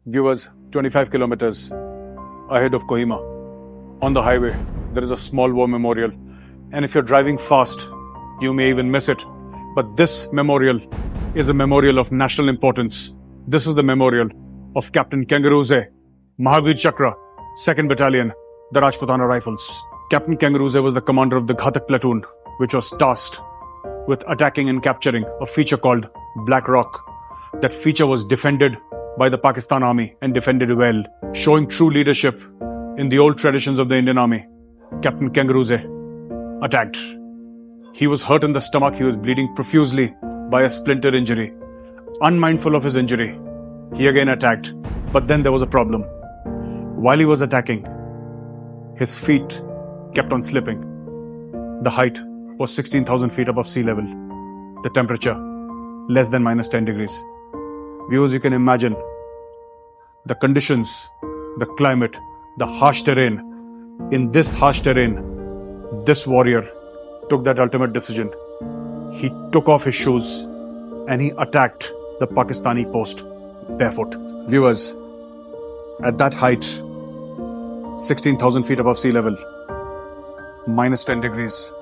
Viewers, 25 kilometers ahead of Kohima, on the highway, there is a small war memorial. And if you're driving fast, you may even miss it. But this memorial is a memorial of national importance. This is the memorial of Captain Kangaroozay, Mahavir Chakra, 2nd Battalion, the Rajputana Rifles. Captain Kangaroozay was the commander of the Ghatak platoon, which was tasked with attacking and capturing a feature called Black Rock. That feature was defended by the Pakistan Army and defended well, showing true leadership in the old traditions of the Indian Army. Captain Kangaroozay attacked. He was hurt in the stomach. He was bleeding profusely by a splinter injury. Unmindful of his injury, he again attacked. But then there was a problem. While he was attacking, his feet kept on slipping. The height was 16,000 feet above sea level. The temperature, less than minus 10 degrees. Viewers, you can imagine the conditions, the climate, the harsh terrain. In this harsh terrain, this warrior took that ultimate decision. He took off his shoes and he attacked the Pakistani post barefoot. Viewers, at that height, 16,000 feet above sea level, minus 10 degrees,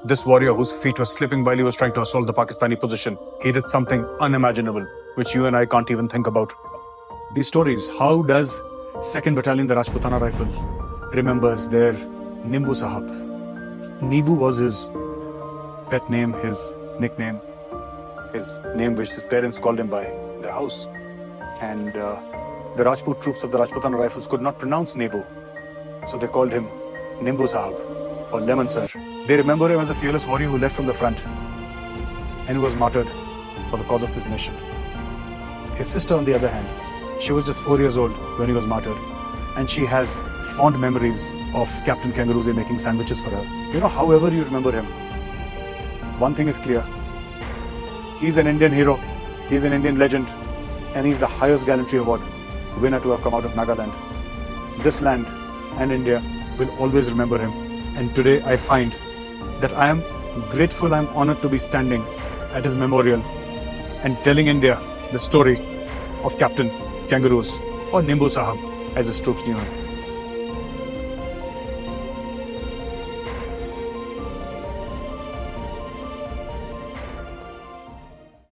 this warrior whose feet were slipping while he was trying to assault the Pakistani position, he did something unimaginable, which you and I can't even think about. These stories, how does 2nd Battalion, the Rajputana Rifle, remembers their Nimbu Sahab? Nibu was his pet name, his nickname, his name which his parents called him by in their house. And the Rajput troops of the Rajputana Rifles could not pronounce Nibu, so they called him Nimbu Sahab or Lemon Sir. They remember him as a fearless warrior who led from the front and who was martyred for the cause of this nation. His sister, on the other hand, she was just 4 years old when he was martyred, and she has fond memories of Captain Kangaroozay making sandwiches for her. You know, however you remember him, one thing is clear. He's an Indian hero, he's an Indian legend, and he's the highest gallantry award winner to have come out of Nagaland. This land and India will always remember him. And today I find that I am grateful, I am honored to be standing at his memorial and telling India the story of Captain Kangaroos, or Nimbu Sahab as his troops knew him.